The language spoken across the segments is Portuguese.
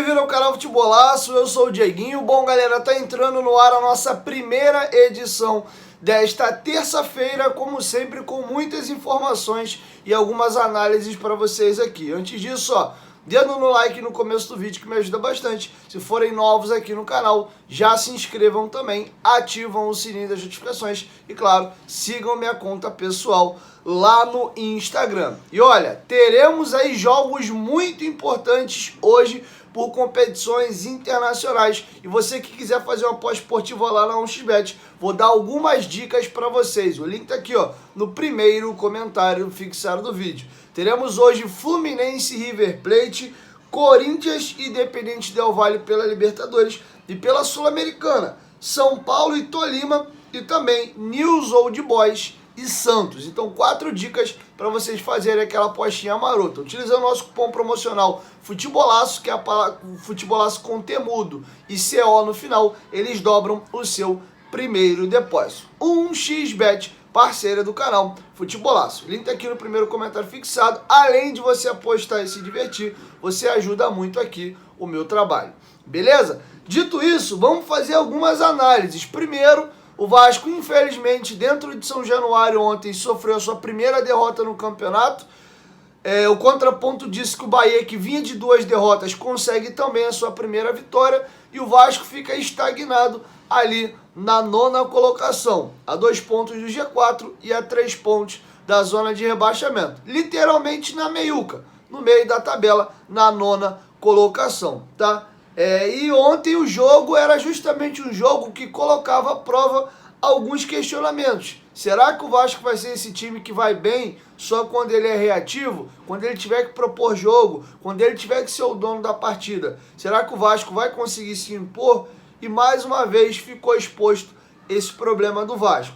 bem-vindo ao canal Futebolaço, eu sou o Dieguinho. Bom, galera, tá entrando no ar a nossa primeira edição desta terça-feira, como sempre, com muitas informações e algumas análises para vocês aqui. Antes disso, ó, dedo no like no começo do vídeo que me ajuda bastante. Se forem novos aqui no canal, já se inscrevam também, ativam o sininho das notificações e, claro, sigam minha conta pessoal lá no Instagram. E olha, teremos aí jogos muito importantes hoje por competições internacionais. E você que quiser fazer uma pós-esportiva lá na 1xBet, vou dar algumas dicas para vocês. O link tá aqui, ó, no primeiro comentário fixado do vídeo. Teremos hoje Fluminense e River Plate, Corinthians e Independente Del Valle pela Libertadores e pela Sul-Americana, São Paulo e Tolima e também News Old Boys e Santos. Então, 4 dicas para vocês fazerem aquela apostinha marota. Utilizando o nosso cupom promocional Futebolaço, que é a palavra Futebolaço com temudo e CO no final, eles dobram o seu primeiro depósito. 1xBet, parceira do canal Futebolaço. O link tá aqui no primeiro comentário fixado. Além de você apostar e se divertir, você ajuda muito aqui o meu trabalho. Beleza? Dito isso, vamos fazer algumas análises. Primeiro, o Vasco, infelizmente, dentro de São Januário ontem, sofreu a sua primeira derrota no campeonato. O contraponto disse que o Bahia, que vinha de 2 derrotas, consegue também a sua primeira vitória. E o Vasco fica estagnado ali na 9ª colocação, a 2 pontos do G4 e a 3 pontos da zona de rebaixamento. Literalmente na meiuca, no meio da tabela, na 9ª colocação, tá? E ontem o jogo era justamente um jogo que colocava à prova alguns questionamentos. Será que o Vasco vai ser esse time que vai bem só quando ele é reativo? Quando ele tiver que propor jogo? Quando ele tiver que ser o dono da partida? Será que o Vasco vai conseguir se impor? E mais uma vez ficou exposto esse problema do Vasco.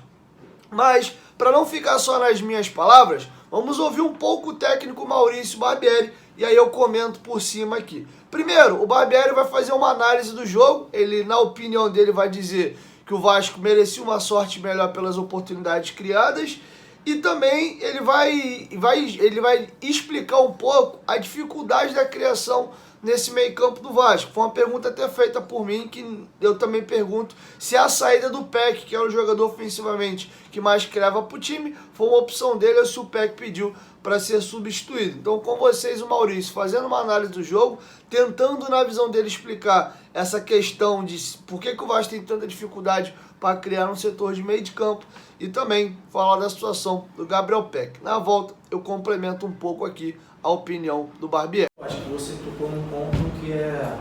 Mas, para não ficar só nas minhas palavras, vamos ouvir um pouco o técnico Maurício Barbieri e aí eu comento por cima aqui. Primeiro, o Barbieri vai fazer uma análise do jogo. Ele, na opinião dele, vai dizer que o Vasco merecia uma sorte melhor pelas oportunidades criadas. E também ele vai explicar um pouco a dificuldade da criação nesse meio campo do Vasco. Foi uma pergunta até feita por mim, que eu também pergunto se a saída do Peck, que é o jogador ofensivamente que mais criava para o time, foi uma opção dele ou se o Peck pediu para ser substituído. Então, com vocês, o Maurício, fazendo uma análise do jogo, tentando, na visão dele, explicar essa questão de por que o Vasco tem tanta dificuldade para criar um setor de meio de campo e também falar da situação do Gabriel Peck. Na volta, eu complemento um pouco aqui a opinião do Barbieri. Acho que você tocou num ponto que é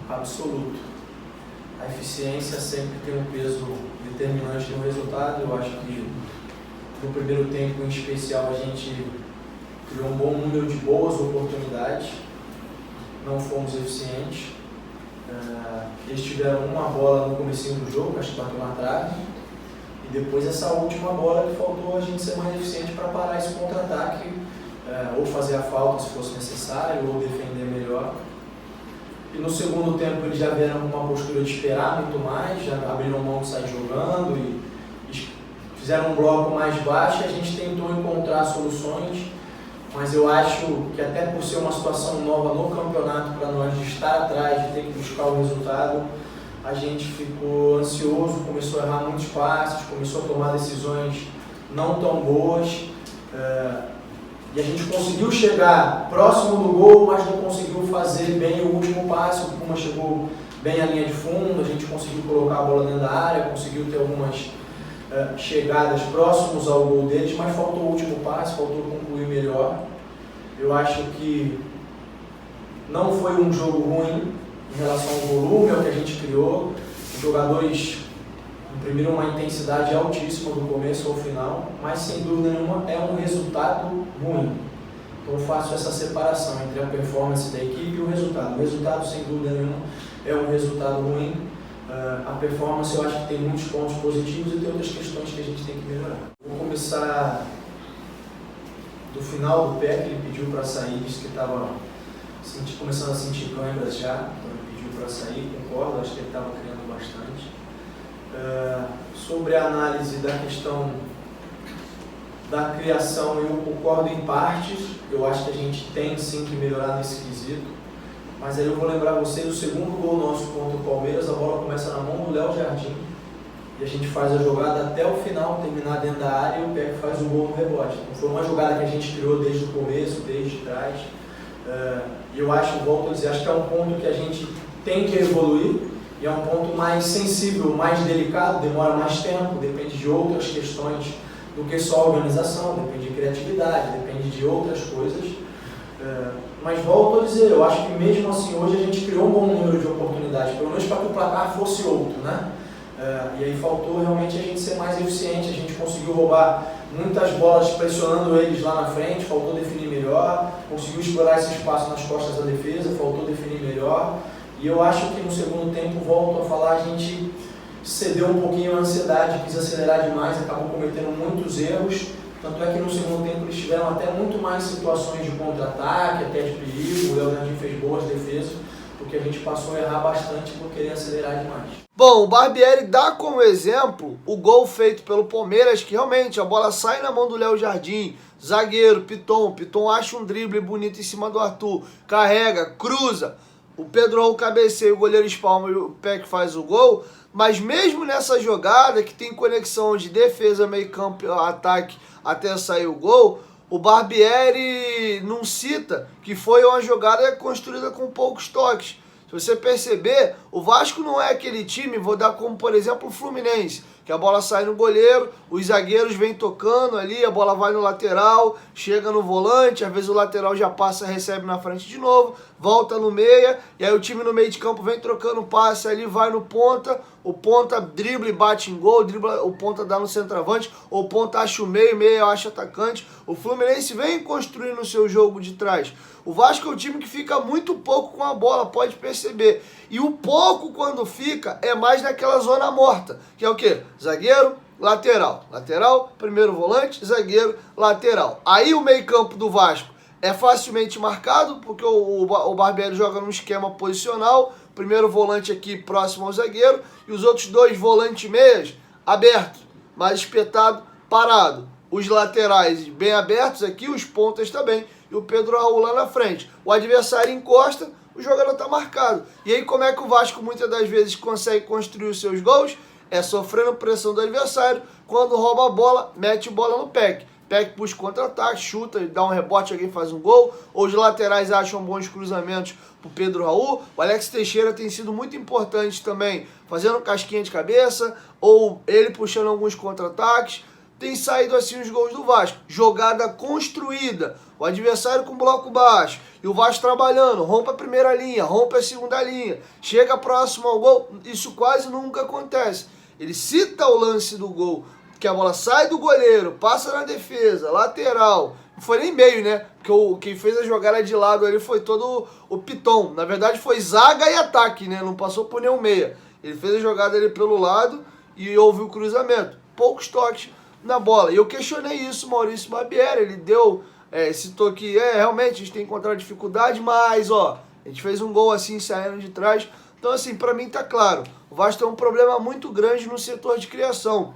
absoluto. A eficiência sempre tem um peso determinante no resultado. Eu acho que no primeiro tempo, em especial, a gente criou um bom número de boas oportunidades, não fomos eficientes. Eles tiveram uma bola no comecinho do jogo, acho que bateu na trave, e depois essa última bola que faltou a gente ser mais eficiente para parar esse contra-ataque, ou fazer a falta se fosse necessário, ou defender melhor. E no segundo tempo eles já vieram com uma postura de esperar muito mais, já abriram mão de sair jogando e fizeram um bloco mais baixo e a gente tentou encontrar soluções, mas eu acho que até por ser uma situação nova no campeonato para nós, de estar atrás, de ter que buscar o resultado, a gente ficou ansioso, começou a errar muitos passes, começou a tomar decisões não tão boas, e a gente conseguiu chegar próximo do gol, mas não conseguiu fazer bem o último passe. O Puma chegou bem à linha de fundo, a gente conseguiu colocar a bola dentro da área, conseguiu ter algumas chegadas próximos ao gol deles, mas faltou o último passe, faltou concluir melhor. Eu acho que não foi um jogo ruim em relação ao volume, ao que a gente criou. Os jogadores imprimiram uma intensidade altíssima do começo ao final, mas sem dúvida nenhuma é um resultado ruim. Então eu faço essa separação entre a performance da equipe e o resultado. O resultado, sem dúvida nenhuma, é um resultado ruim. A performance eu acho que tem muitos pontos positivos e tem outras questões que a gente tem que melhorar. Vou começar do final do pé, que ele pediu para sair, disse que estava começando a sentir câimbras já, então ele pediu para sair, concordo, acho que ele estava criando bastante. Sobre a análise da questão da criação, eu concordo em partes. Eu acho que a gente tem sim que melhorar nesse quesito. Mas aí eu vou lembrar vocês, o segundo gol nosso contra o Palmeiras, a bola começa na mão do Léo Jardim, e a gente faz a jogada até o final, terminar dentro da área, e o Peck faz o gol no rebote. Então foi uma jogada que a gente criou desde o começo, desde trás. E eu acho, volto a dizer, acho que é um ponto que a gente tem que evoluir, e é um ponto mais sensível, mais delicado, demora mais tempo, depende de outras questões do que só a organização, depende de criatividade, depende de outras coisas. Mas volto a dizer, eu acho que mesmo assim hoje a gente criou um bom número de oportunidades, pelo menos para que o placar fosse outro, né? E aí faltou realmente a gente ser mais eficiente, a gente conseguiu roubar muitas bolas pressionando eles lá na frente, faltou definir melhor, conseguiu explorar esse espaço nas costas da defesa, faltou definir melhor. E eu acho que no segundo tempo, volto a falar, a gente cedeu um pouquinho à ansiedade, quis acelerar demais, acabou cometendo muitos erros. Tanto é que no segundo tempo eles tiveram até muito mais situações de contra-ataque, até de perigo, o Léo Jardim fez boas defesas, porque a gente passou a errar bastante por querer acelerar demais. Bom, o Barbieri dá como exemplo o gol feito pelo Palmeiras, que realmente a bola sai na mão do Léo Jardim, zagueiro, Piton acha um drible bonito em cima do Arthur, carrega, cruza, o Pedro Raul cabeceia, o goleiro espalma e o Peck faz o gol. Mas mesmo nessa jogada, que tem conexão de defesa, meio campo, ataque, até sair o gol, o Barbieri não cita que foi uma jogada construída com poucos toques. Se você perceber, o Vasco não é aquele time, vou dar como, por exemplo, o Fluminense, que a bola sai no goleiro, os zagueiros vêm tocando ali, a bola vai no lateral, chega no volante, às vezes o lateral já passa, recebe na frente de novo, volta no meia, e aí o time no meio de campo vem trocando passe ali, vai no ponta, o ponta dribla e bate em gol, dribla, o ponta dá no centroavante, o ponta acha o meio acha atacante. O Fluminense vem construindo o seu jogo de trás. O Vasco é um time que fica muito pouco com a bola, pode perceber. E o pouco quando fica é mais naquela zona morta, que é o quê? Zagueiro, lateral. Lateral, primeiro volante, zagueiro, lateral. Aí o meio-campo do Vasco é facilmente marcado, porque o Barbieri joga num esquema posicional, primeiro volante aqui próximo ao zagueiro, e os outros dois volantes meias abertos, mais espetado, parado. Os laterais bem abertos aqui, os pontas também, e o Pedro Raul lá na frente. O adversário encosta, o jogador está marcado. E aí como é que o Vasco muitas das vezes consegue construir os seus gols? É sofrendo pressão do adversário, quando rouba a bola, mete bola no Peck. Peck puxa contra-ataque, chuta, dá um rebote, alguém faz um gol. Ou os laterais acham bons cruzamentos pro Pedro Raul. O Alex Teixeira tem sido muito importante também, fazendo casquinha de cabeça, ou ele puxando alguns contra-ataques. Tem saído assim os gols do Vasco. Jogada construída, o adversário com bloco baixo, e o Vasco trabalhando, rompe a primeira linha, rompe a segunda linha, chega próximo ao gol. Isso quase nunca acontece. Ele cita o lance do gol, que a bola sai do goleiro, passa na defesa, lateral, não foi nem meio, né? Porque quem fez a jogada de lado ali foi todo o Piton. Na verdade foi zaga e ataque, né? Não passou por nenhum meia. Ele fez a jogada ali pelo lado e houve o cruzamento. Poucos toques na bola. E eu questionei isso, Maurício Barbieri. Ele deu, citou que realmente a gente tem que encontrar dificuldade, mas ó, a gente fez um gol assim saindo de trás. Então assim, pra mim tá claro, o Vasco tem um problema muito grande no setor de criação.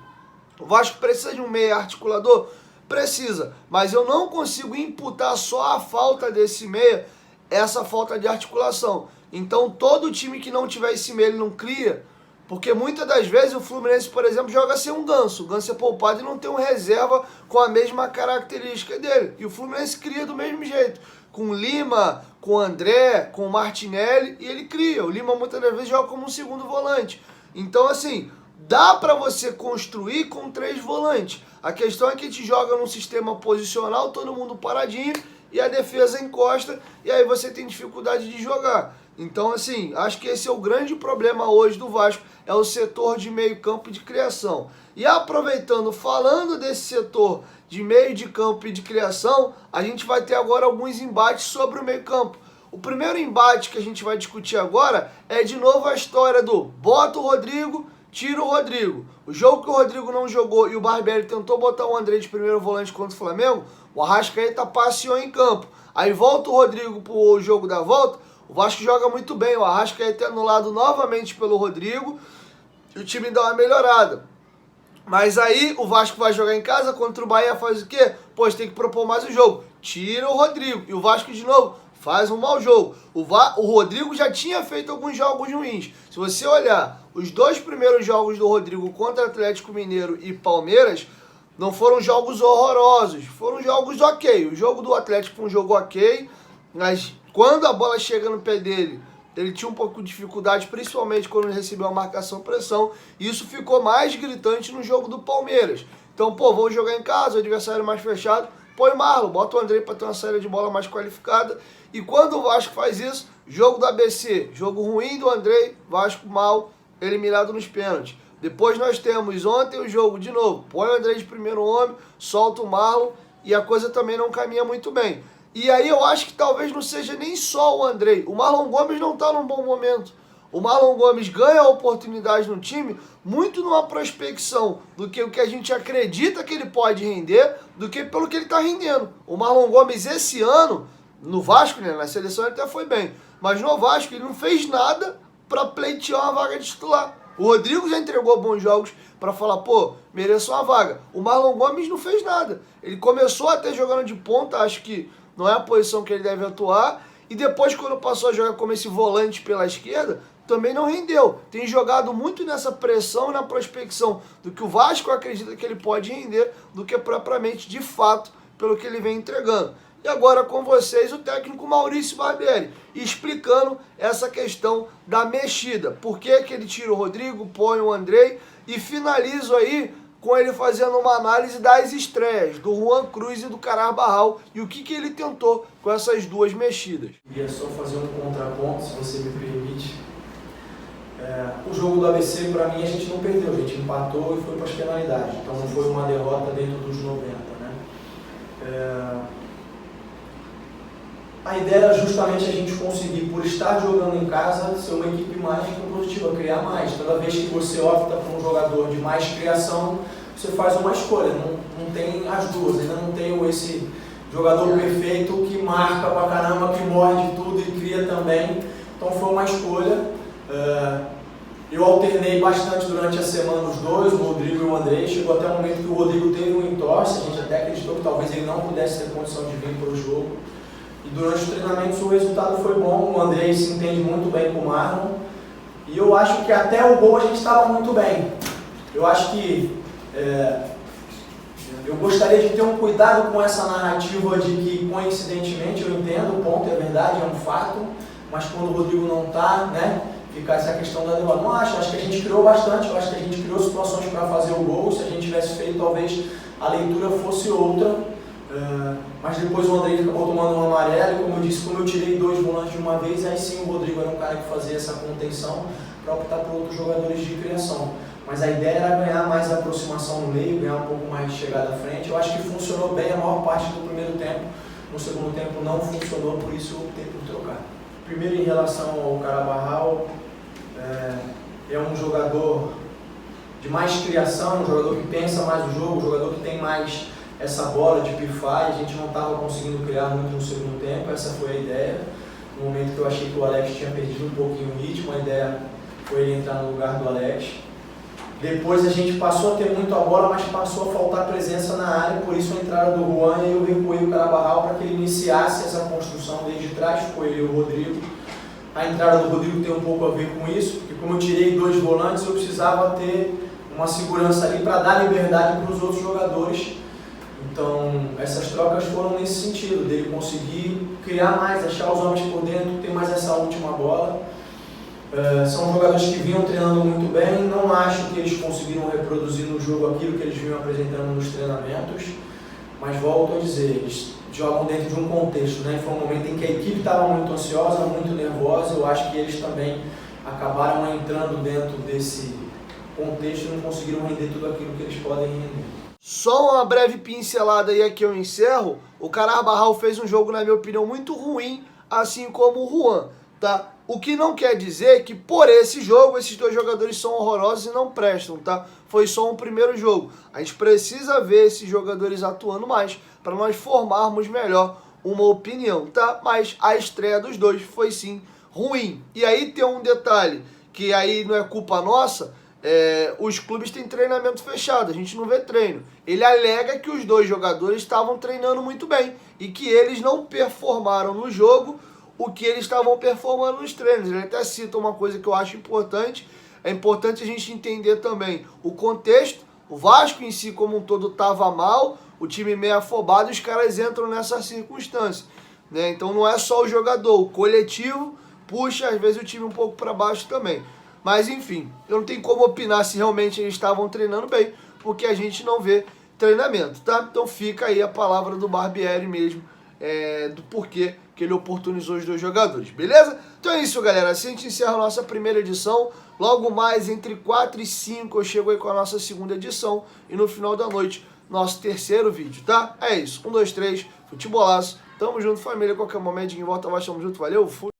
O Vasco precisa de um meia articulador? Precisa, mas eu não consigo imputar só a falta desse meia, essa falta de articulação. Então todo time que não tiver esse meia, ele não cria, porque muitas das vezes o Fluminense, por exemplo, joga sem um Ganso. O Ganso é poupado e não tem um reserva com a mesma característica dele. E o Fluminense cria do mesmo jeito, com o Lima, com o André, com o Martinelli, e ele cria. O Lima muitas das vezes joga como um segundo volante. Então assim, dá para você construir com 3 volantes. A questão é que a gente joga num sistema posicional, todo mundo paradinho, e a defesa encosta, e aí você tem dificuldade de jogar. Então, assim, acho que esse é o grande problema hoje do Vasco, é o setor de meio campo e de criação. E aproveitando, falando desse setor de meio de campo e de criação, a gente vai ter agora alguns embates sobre o meio campo. O primeiro embate que a gente vai discutir agora é de novo a história do bota o Rodrigo, tira o Rodrigo. O jogo que o Rodrigo não jogou e o Barbieri tentou botar o André de primeiro volante contra o Flamengo, o Arrascaeta passeou em campo. Aí volta o Rodrigo pro jogo da volta, o Vasco joga muito bem, o Arrascaeta é anulado novamente pelo Rodrigo e o time dá uma melhorada. Mas aí o Vasco vai jogar em casa contra o Bahia, faz o quê? Pois tem que propor mais o jogo. Tira o Rodrigo. E o Vasco de novo faz um mau jogo. O Rodrigo já tinha feito alguns jogos ruins. Se você olhar os 2 primeiros jogos do Rodrigo contra Atlético Mineiro e Palmeiras, não foram jogos horrorosos, foram jogos ok. O jogo do Atlético foi um jogo ok, mas quando a bola chega no pé dele, ele tinha um pouco de dificuldade, principalmente quando ele recebeu a marcação-pressão. E isso ficou mais gritante no jogo do Palmeiras. Então, vamos jogar em casa, o adversário mais fechado, põe o Marlon, bota o Andrei para ter uma saída de bola mais qualificada. E quando o Vasco faz isso, jogo do ABC, jogo ruim do Andrei, Vasco mal, eliminado nos pênaltis. Depois nós temos ontem o jogo de novo, põe o Andrei de primeiro homem, solta o Marlon e a coisa também não caminha muito bem. E aí eu acho que talvez não seja nem só o Andrei, o Marlon Gomes não está num bom momento. O Marlon Gomes ganha a oportunidade no time muito numa prospecção do que o que a gente acredita que ele pode render, do que pelo que ele está rendendo. O Marlon Gomes esse ano, no Vasco, né, na seleção ele até foi bem, mas no Vasco ele não fez nada para pleitear uma vaga de titular. O Rodrigo já entregou bons jogos para falar, mereço uma vaga. O Marlon Gomes não fez nada. Ele começou até jogando de ponta, acho que não é a posição que ele deve atuar, e depois quando passou a jogar como esse volante pela esquerda, também não rendeu. Tem jogado muito nessa pressão e na prospecção do que o Vasco acredita que ele pode render, do que propriamente, de fato, pelo que ele vem entregando. E agora com vocês o técnico Maurício Barbieri, explicando essa questão da mexida. Por que que ele tira o Rodrigo, põe o Andrei, e finalizo aí com ele fazendo uma análise das estreias do Juan Cruz e do Carabarral e o que ele tentou com essas 2 mexidas. Queria só fazer um contraponto, se você me permite. O jogo do ABC, para mim, a gente não perdeu, a gente empatou e foi para as penalidades. Então não foi uma derrota dentro dos 90, né? A ideia era justamente a gente conseguir, por estar jogando em casa, ser uma equipe mais produtiva, criar mais. Toda vez que você opta por um jogador de mais criação, você faz uma escolha. Não tem as duas, ainda não tem esse jogador perfeito que marca pra caramba, que morre de tudo e cria também. Então foi uma escolha. Eu alternei bastante durante a semana os dois, o Rodrigo e o Andrei. Chegou até o momento que o Rodrigo teve um entorse, a gente até acreditou que talvez ele não pudesse ter condição de vir para o jogo. E durante os treinamentos o resultado foi bom, o Andrei se entende muito bem com o Marlon. E eu acho que até o gol a gente estava muito bem. Eu acho que eu gostaria de ter um cuidado com essa narrativa de que, coincidentemente, eu entendo, o ponto é verdade, é um fato, mas quando o Rodrigo não está, né, fica essa questão da derrota. Não acho que a gente criou bastante, eu acho que a gente criou situações para fazer o gol. Se a gente tivesse feito, talvez a leitura fosse outra. Mas depois o Andrei acabou tomando um amarelo e, como eu disse, como eu tirei 2 volantes de uma vez, aí sim o Rodrigo era um cara que fazia essa contenção para optar por outros jogadores de criação. Mas a ideia era ganhar mais aproximação no meio, ganhar um pouco mais de chegada à frente. Eu acho que funcionou bem a maior parte do primeiro tempo. No segundo tempo não funcionou, por isso eu optei por trocar. Primeiro, em relação ao Carabarral, é um jogador de mais criação, um jogador que pensa mais o jogo, um jogador que tem mais essa bola de pifar. A gente não estava conseguindo criar muito no segundo tempo, essa foi a ideia. No momento que eu achei que o Alex tinha perdido um pouquinho o ritmo, a ideia foi ele entrar no lugar do Alex. Depois a gente passou a ter muito a bola, mas passou a faltar presença na área, por isso a entrada do Juan e eu recuei o Carabarral para que ele iniciasse essa construção desde trás, foi ele e o Rodrigo. A entrada do Rodrigo tem um pouco a ver com isso, porque como eu tirei 2 volantes, eu precisava ter uma segurança ali para dar liberdade para os outros jogadores. Então, essas trocas foram nesse sentido, dele conseguir criar mais, achar os homens por dentro, ter mais essa última bola. São jogadores que vinham treinando muito bem, não acho que eles conseguiram reproduzir no jogo aquilo que eles vinham apresentando nos treinamentos, mas volto a dizer, eles jogam dentro de um contexto, né? Foi um momento em que a equipe estava muito ansiosa, muito nervosa. Eu acho que eles também acabaram entrando dentro desse contexto e não conseguiram render tudo aquilo que eles podem render. Só uma breve pincelada e aqui eu encerro. O Carabarral fez um jogo, na minha opinião, muito ruim, assim como o Juan, tá? O que não quer dizer que por esse jogo esses 2 jogadores são horrorosos e não prestam, tá? Foi só um primeiro jogo. A gente precisa ver esses jogadores atuando mais para nós formarmos melhor uma opinião, tá? Mas a estreia dos 2 foi sim ruim. E aí tem um detalhe que aí não é culpa nossa. Os clubes têm treinamento fechado, a gente não vê treino. Ele alega que os 2 jogadores estavam treinando muito bem e que eles não performaram no jogo o que eles estavam performando nos treinos. Ele até cita uma coisa que eu acho importante, é importante a gente entender também o contexto. O Vasco em si como um todo estava mal, o time meio afobado, e os caras entram nessa circunstância, né? Então não é só o jogador, o coletivo puxa às vezes o time um pouco para baixo também. Mas enfim, eu não tenho como opinar se realmente eles estavam treinando bem, porque a gente não vê treinamento, tá? Então fica aí a palavra do Barbieri mesmo, do porquê que ele oportunizou os dois jogadores, beleza? Então é isso, galera, assim a gente encerra a nossa primeira edição. Logo mais, entre 4 e 5, eu chego aí com a nossa segunda edição, e no final da noite, nosso terceiro vídeo, tá? É isso, 1, 2, 3, futebolaço, tamo junto, família, qualquer momento, em volta, vai, tamo junto, valeu, fui!